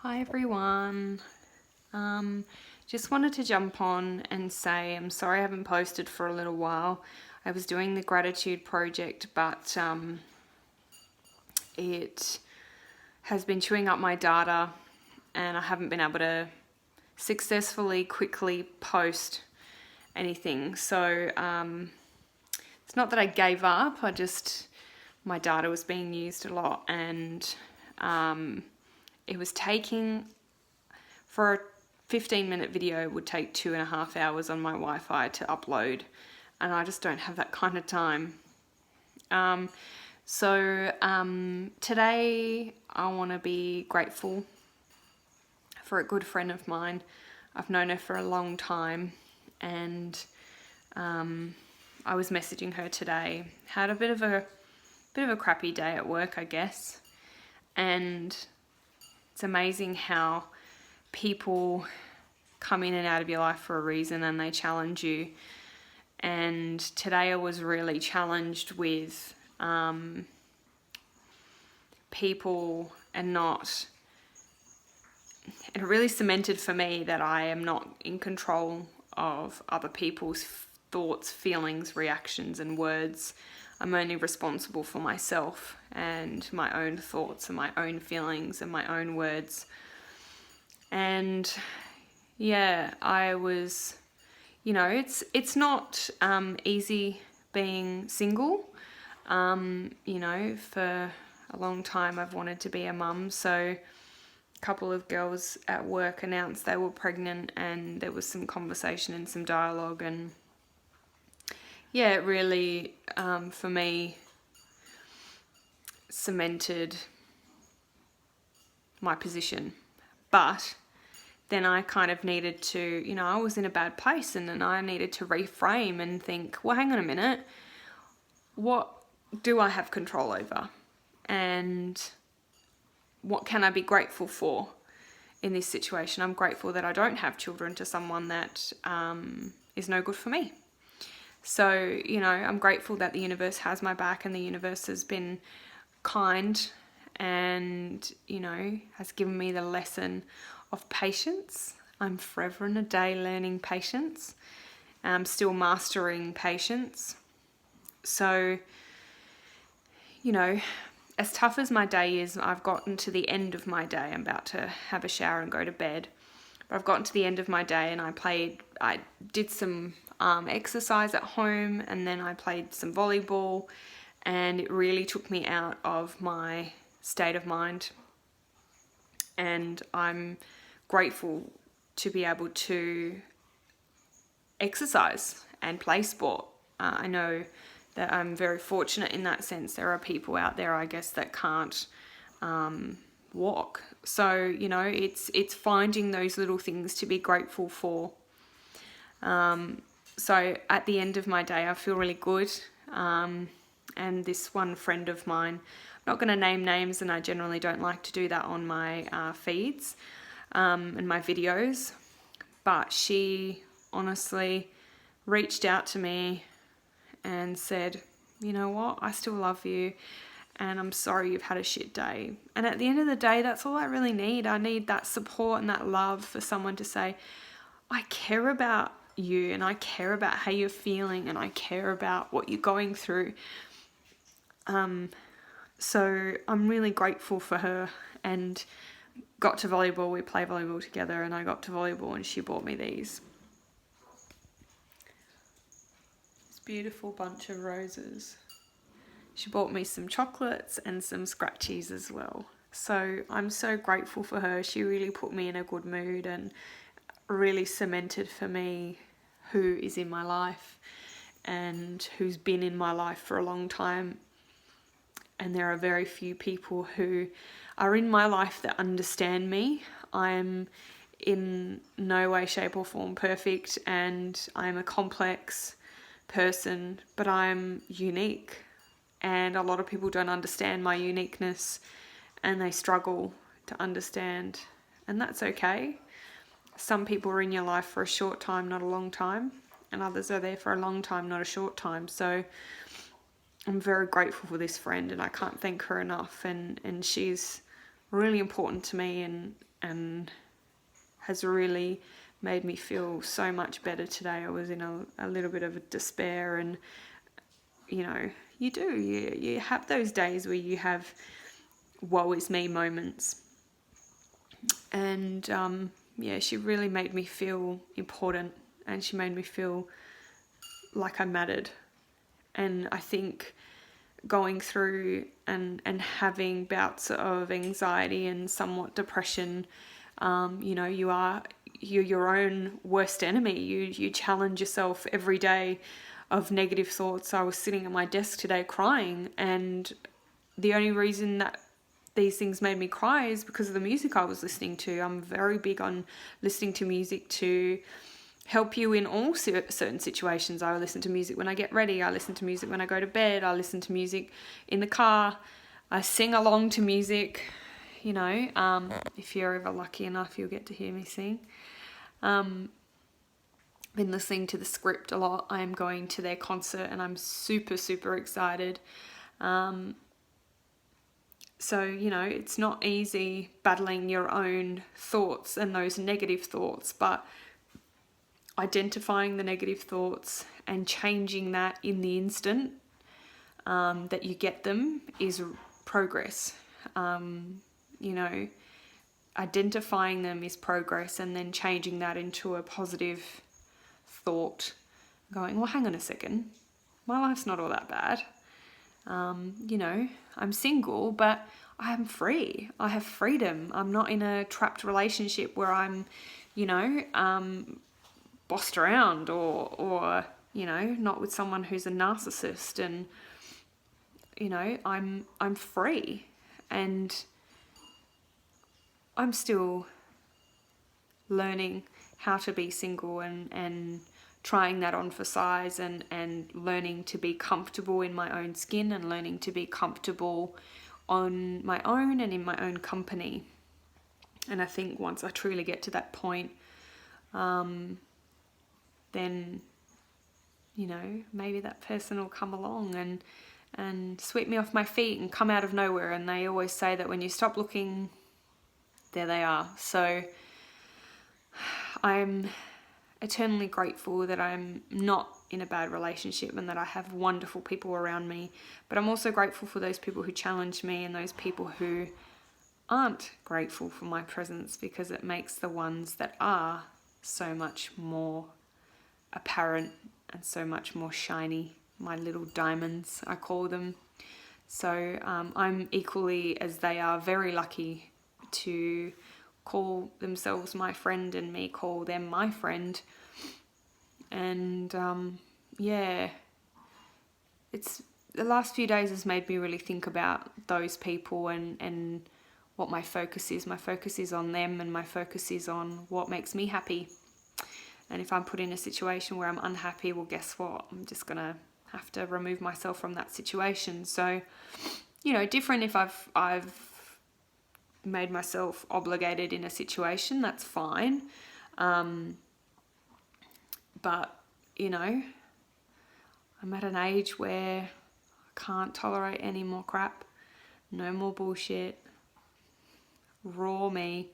Hi everyone. Just wanted to jump on and say I'm sorry I haven't posted for a little while. I was doing the gratitude project, but it has been chewing up my data and I haven't been able to successfully quickly post anything. So it's not that I gave up, my data was being used a lot, and it was taking, for a 15-minute video, it would take 2.5 hours on my Wi-Fi to upload, and I just don't have that kind of time. Today I want to be grateful for a good friend of mine. I've known her for a long time, and I was messaging her today. Had a bit of a crappy day at work, I guess, and it's amazing how people come in and out of your life for a reason and they challenge you. And today I was really challenged with people, and it really cemented for me that I am not in control of other people's thoughts, feelings, reactions and words. I'm only responsible for myself and my own thoughts and my own feelings and my own words. And yeah, I was, it's not easy being single. For a long time I've wanted to be a mum, so a couple of girls at work announced they were pregnant, and there was some conversation and some dialogue, and yeah, it really, for me, cemented my position. But then I kind of needed to, I was in a bad place, and then I needed to reframe and think, well, hang on a minute, what do I have control over? And what can I be grateful for in this situation? I'm grateful that I don't have children to someone that is no good for me. So, I'm grateful that the universe has my back, and the universe has been kind and, has given me the lesson of patience. I'm forever and a day learning patience. I'm still mastering patience. So, as tough as my day is, I've gotten to the end of my day. I'm about to have a shower and go to bed. But I've gotten to the end of my day, and I did some exercise at home, and then I played some volleyball, and it really took me out of my state of mind. And I'm grateful to be able to exercise and play sport. I know that I'm very fortunate in that sense. There are people out there, I guess, that can't walk. So, it's finding those little things to be grateful for. So at the end of my day, I feel really good. And this one friend of mine, I'm not going to name names, and I generally don't like to do that on my feeds and my videos, but she honestly reached out to me and said, you know what, I still love you, and I'm sorry you've had a shit day. And at the end of the day, that's all I really need. I need that support and that love for someone to say, I care about you, and I care about how you're feeling, and I care about what you're going through. So I'm really grateful for her, and got to volleyball. We play volleyball together, and I got to volleyball, and she bought me these. This beautiful bunch of roses. She bought me some chocolates and some scratchies as well. So I'm so grateful for her. She really put me in a good mood and really cemented for me who is in my life and who's been in my life for a long time. And there are very few people who are in my life that understand me. I'm in no way, shape or form perfect, and I'm a complex person, but I'm unique. And a lot of people don't understand my uniqueness, and they struggle to understand, and that's okay. Some people are in your life for a short time, not a long time, and others are there for a long time, not a short time. So I'm very grateful for this friend, and I can't thank her enough, and she's really important to me, and and has really made me feel so much better today. I was in a little bit of despair, and you know, you have those days where you have woe is me moments, and yeah, she really made me feel important, and she made me feel like I mattered. And I think going through and having bouts of anxiety and somewhat depression, you know, you're your own worst enemy. You challenge yourself every day of negative thoughts. I was sitting at my desk today crying, and the only reason that these things made me cry is because of the music I was listening to. I'm very big on listening to music to help you in all certain situations. I listen to music when I get ready. I listen to music when I go to bed. I listen to music in the car. I sing along to music. You know, if you're ever lucky enough, you'll get to hear me sing. Been listening to The Script a lot. I am going to their concert, and I'm super, super excited. So, you know, it's not easy battling your own thoughts and those negative thoughts, but identifying the negative thoughts and changing that in the instant that you get them is progress. You know, identifying them is progress, and then changing that into a positive thought, going, well, hang on a second, my life's not all that bad. You know, I'm single, but I am free. I have freedom. I'm not in a trapped relationship where I'm, you know, bossed around, or, you know, not with someone who's a narcissist. And, you know, I'm free, and I'm still learning how to be single, and trying that on for size, and learning to be comfortable in my own skin, and learning to be comfortable on my own and in my own company. And I think once I truly get to that point, then, you know, maybe that person will come along and sweep me off my feet and come out of nowhere. And they always say that when you stop looking, there they are. So I'm eternally grateful that I'm not in a bad relationship, and that I have wonderful people around me. But I'm also grateful for those people who challenge me, and those people who aren't grateful for my presence, because it makes the ones that are so much more apparent and so much more shiny. My little diamonds, I call them. So I'm equally as they are very lucky to call themselves my friend, and me call them my friend. And yeah, it's the last few days has made me really think about those people, and what my focus is. My focus is on them, and my focus is on what makes me happy. And if I'm put in a situation where I'm unhappy, well, guess what? I'm just gonna have to remove myself from that situation. So, you know, different if I've made myself obligated in a situation, that's fine. But, you know, I'm at an age where I can't tolerate any more crap. No more bullshit. Raw me.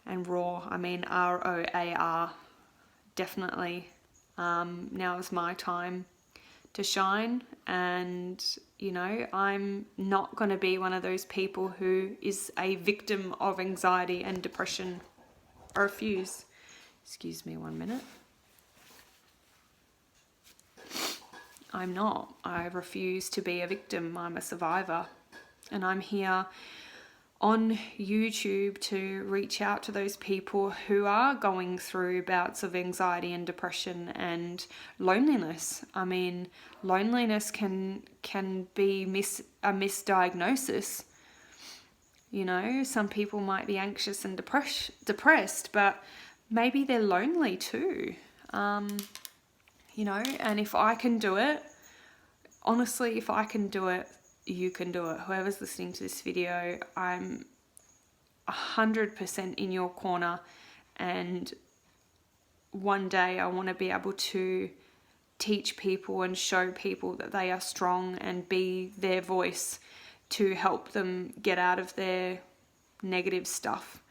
And raw, I mean ROAR. Definitely. Now is my time to shine. And, you know, I'm not going to be one of those people who is a victim of anxiety and depression. I refuse. Excuse me 1 minute. I'm not. I refuse to be a victim. I'm a survivor. And I'm here on YouTube to reach out to those people who are going through bouts of anxiety and depression and loneliness. I mean, loneliness can be a misdiagnosis. You know, some people might be anxious and depressed, but maybe they're lonely too. You know, and if I can do it, honestly, if I can do it, you can do it. Whoever's listening to this video, I'm 100% in your corner, and one day I want to be able to teach people and show people that they are strong, and be their voice to help them get out of their negative stuff.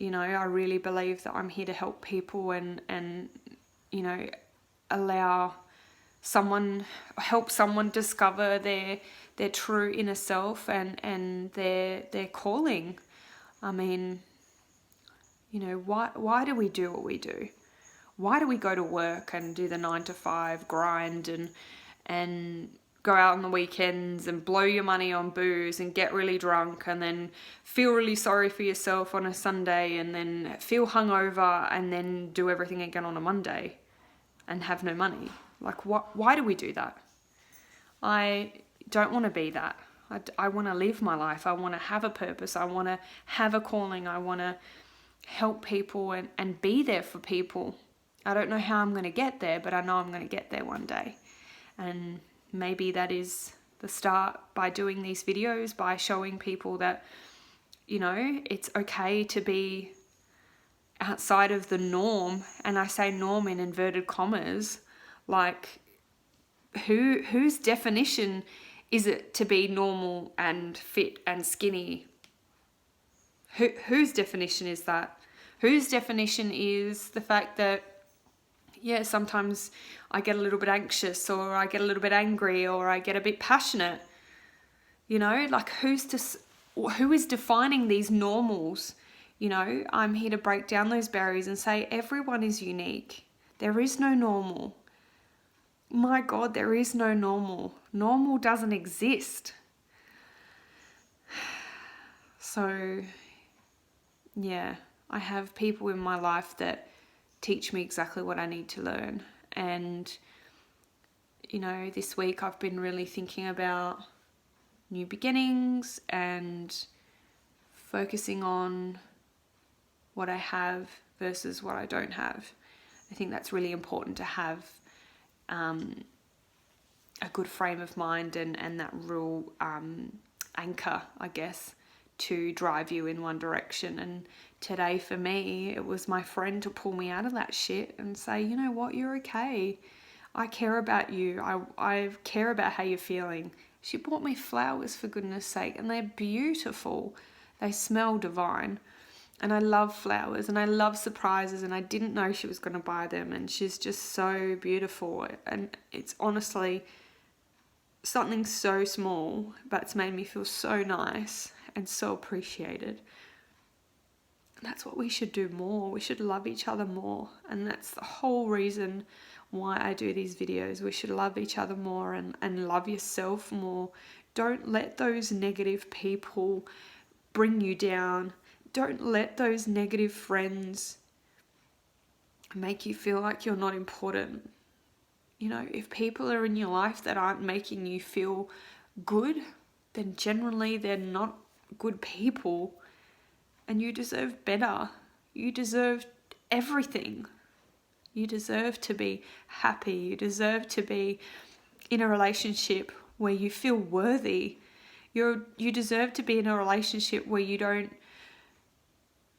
you know, I really believe that I'm here to help people and you know, help someone discover their true inner self and their calling. I mean, you know, why do we do what we do? Why do we go to work and do the 9 to 5 grind and go out on the weekends and blow your money on booze and get really drunk and then feel really sorry for yourself on a Sunday and then feel hungover and then do everything again on a Monday and have no money? Like, why do we do that? I don't want to be that. I want to live my life. I want to have a purpose. I want to have a calling. I want to help people and be there for people. I don't know how I'm going to get there, but I know I'm going to get there one day. And maybe that is the start by doing these videos, by showing people that, you know, it's okay to be outside of the norm. And I say norm in inverted commas. Like, whose definition is it to be normal and fit and skinny? Whose definition is that? Whose definition is the fact that, yeah, sometimes I get a little bit anxious or I get a little bit angry or I get a bit passionate? You know, like, who is defining these normals? You know, I'm here to break down those barriers and say everyone is unique. There is no normal. My God, there is no normal. Normal doesn't exist. So, yeah, I have people in my life that teach me exactly what I need to learn. And, you know, this week I've been really thinking about new beginnings and focusing on what I have versus what I don't have. I think that's really important to have a good frame of mind and that real anchor, I guess, to drive you in one direction. And today for me, it was my friend to pull me out of that shit and say, you know what, you're okay. I care about you. I care about how you're feeling. She bought me flowers, for goodness sake, and they're beautiful. They smell divine. And I love flowers and I love surprises, and I didn't know she was going to buy them, and she's just so beautiful. And it's honestly something so small, but it's made me feel so nice and so appreciated. And that's what we should do more. We should love each other more. And that's the whole reason why I do these videos. We should love each other more and love yourself more. Don't let those negative people bring you down. Don't let those negative friends make you feel like you're not important. You know, if people are in your life that aren't making you feel good, then generally they're not good people, and you deserve better. You deserve everything. You deserve to be happy. You deserve to be in a relationship where you feel worthy. You deserve to be in a relationship where you don't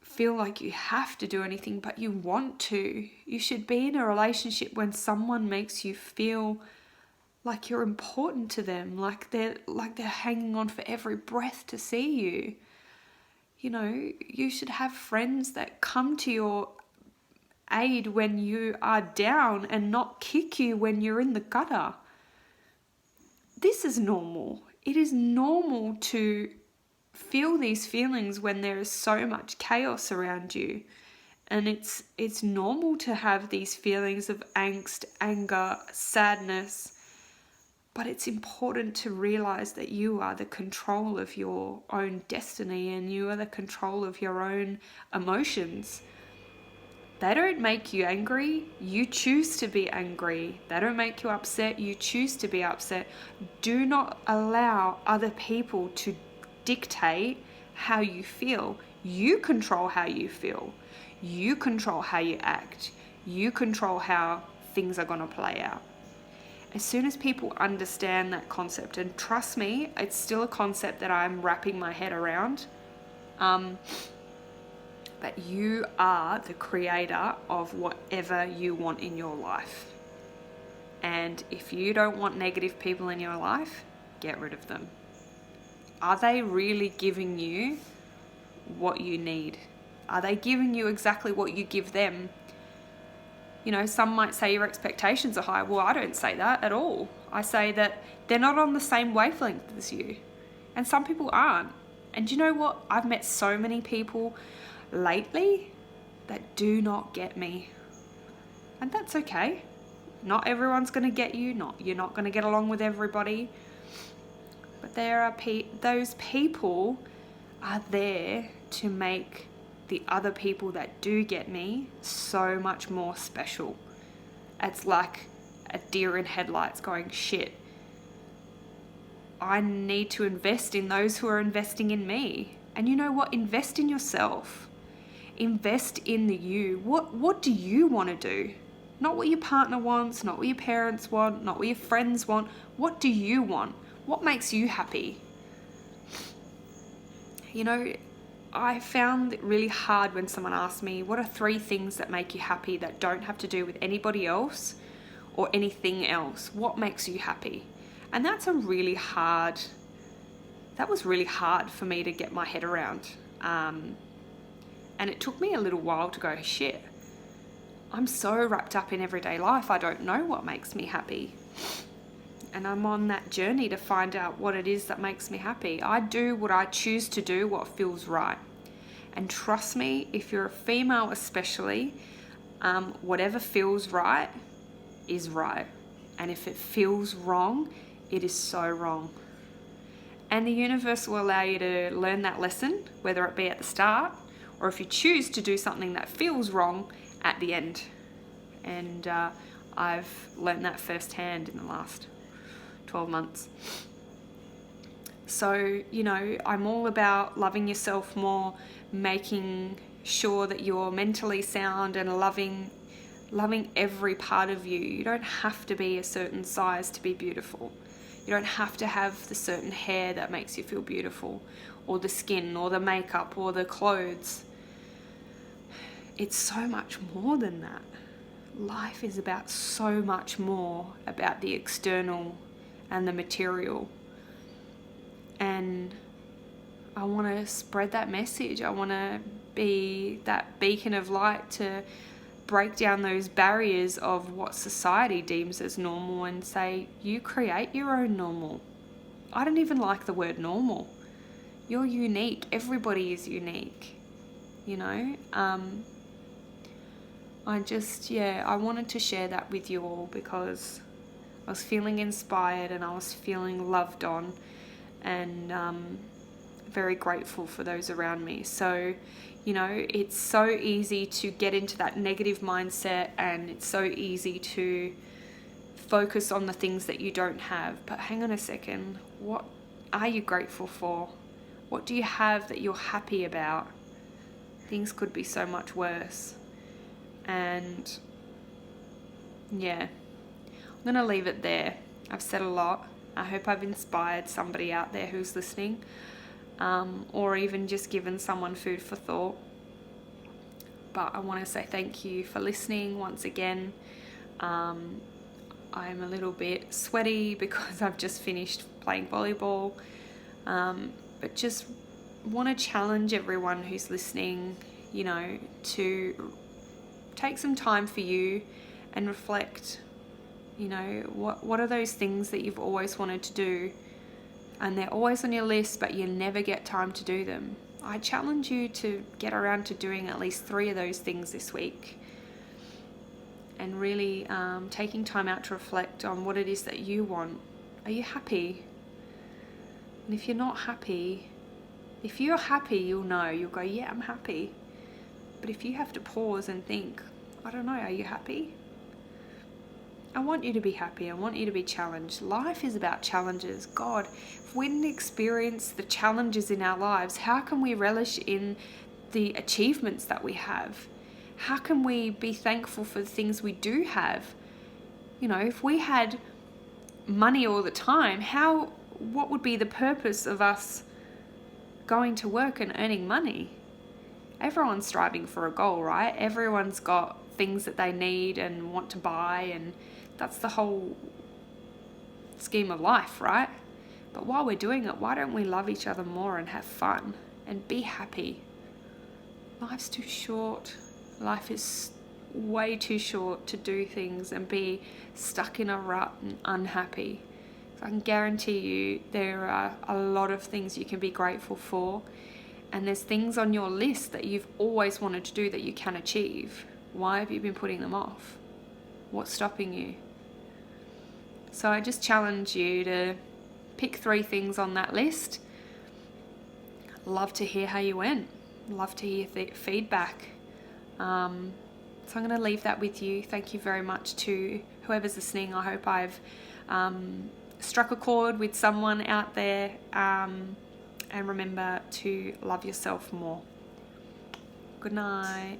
feel like you have to do anything, but you want to. You should be in a relationship when someone makes you feel like you're important to them, like they're hanging on for every breath to see you. You know, you should have friends that come to your aid when you are down and not kick you when you're in the gutter. This is normal. It is normal to feel these feelings when there is so much chaos around you. And it's normal to have these feelings of angst, anger, sadness. But it's important to realize that you are the control of your own destiny and you are the control of your own emotions. They don't make you angry. You choose to be angry. They don't make you upset. You choose to be upset. Do not allow other people to dictate how you feel. You control how you feel. You control how you act. You control how things are going to play out. As soon as people understand that concept, and trust me, it's still a concept that I'm wrapping my head around, that you are the creator of whatever you want in your life. And if you don't want negative people in your life, get rid of them. Are they really giving you what you need? Are they giving you exactly what you give them? You know, some might say your expectations are high. Well, I don't say that at all. I say that they're not on the same wavelength as you. And some people aren't. And do you know what? I've met so many people lately that do not get me. And that's okay. Not everyone's going to get you. You're not going to get along with everybody. But there are those people are there to make the other people that do get me so much more special. It's like a deer in headlights going, shit, I need to invest in those who are investing in me. And you know what? Invest in yourself. Invest in the you. What do you want to do? Not what your partner wants, not what your parents want, not what your friends want. What do you want? What makes you happy? You know, I found it really hard when someone asked me, what are 3 things that make you happy that don't have to do with anybody else or anything else? What makes you happy? And that was really hard for me to get my head around. And it took me a little while to go, shit, I'm so wrapped up in everyday life, I don't know what makes me happy. And I'm on that journey to find out what it is that makes me happy. I do what I choose to do, what feels right. And trust me, if you're a female especially, whatever feels right is right. And if it feels wrong, it is so wrong. And the universe will allow you to learn that lesson, whether it be at the start or if you choose to do something that feels wrong at the end. And I've learned that firsthand in the last 12 months. So, you know, I'm all about loving yourself more, making sure that you're mentally sound and loving every part of you. You don't have to be a certain size to be beautiful. You don't have to have the certain hair that makes you feel beautiful, or the skin, or the makeup, or the clothes. It's so much more than that. Life is about so much more about the external and the material. And I want to spread that message. I want to be that beacon of light to break down those barriers of what society deems as normal and say, you create your own normal. I don't even like the word normal. You're unique. Everybody is unique. You know? I wanted to share that with you all because I was feeling inspired and I was feeling loved on, and very grateful for those around me. So, you know, it's so easy to get into that negative mindset, and it's so easy to focus on the things that you don't have. But hang on a second, what are you grateful for? What do you have that you're happy about? Things could be so much worse. And yeah, I'm going to leave it there. I've said a lot. I hope I've inspired somebody out there who's listening, or even just given someone food for thought. But I want to say thank you for listening once again. I'm a little bit sweaty because I've just finished playing volleyball, but just want to challenge everyone who's listening, you know, to take some time for you and reflect. You know, what are those things that you've always wanted to do, and they're always on your list but you never get time to do them? I challenge you to get around to doing at least 3 of those things this week, and really taking time out to reflect on what it is that you want. Are you happy? And if you're not happy, if you're happy, you'll know. You'll go, yeah, I'm happy. But if you have to pause and think, I don't know, are you happy? I want you to be happy. I want you to be challenged. Life is about challenges. God, if we didn't experience the challenges in our lives, how can we relish in the achievements that we have? How can we be thankful for the things we do have? You know, if we had money all the time, what would be the purpose of us going to work and earning money? Everyone's striving for a goal, right? Everyone's got things that they need and want to buy, and that's the whole scheme of life, right? But while we're doing it, why don't we love each other more and have fun and be happy? life's too short. Life is way too short to do things and be stuck in a rut and unhappy. So I can guarantee you there are a lot of things you can be grateful for, and there's things on your list that you've always wanted to do that you can achieve. Why have you been putting them off? What's stopping you? So I just challenge you to pick 3 things on that list. Love to hear how you went. Love to hear feedback. So I'm going to leave that with you. Thank you very much to whoever's listening. I hope I've struck a chord with someone out there. And remember to love yourself more. Good night.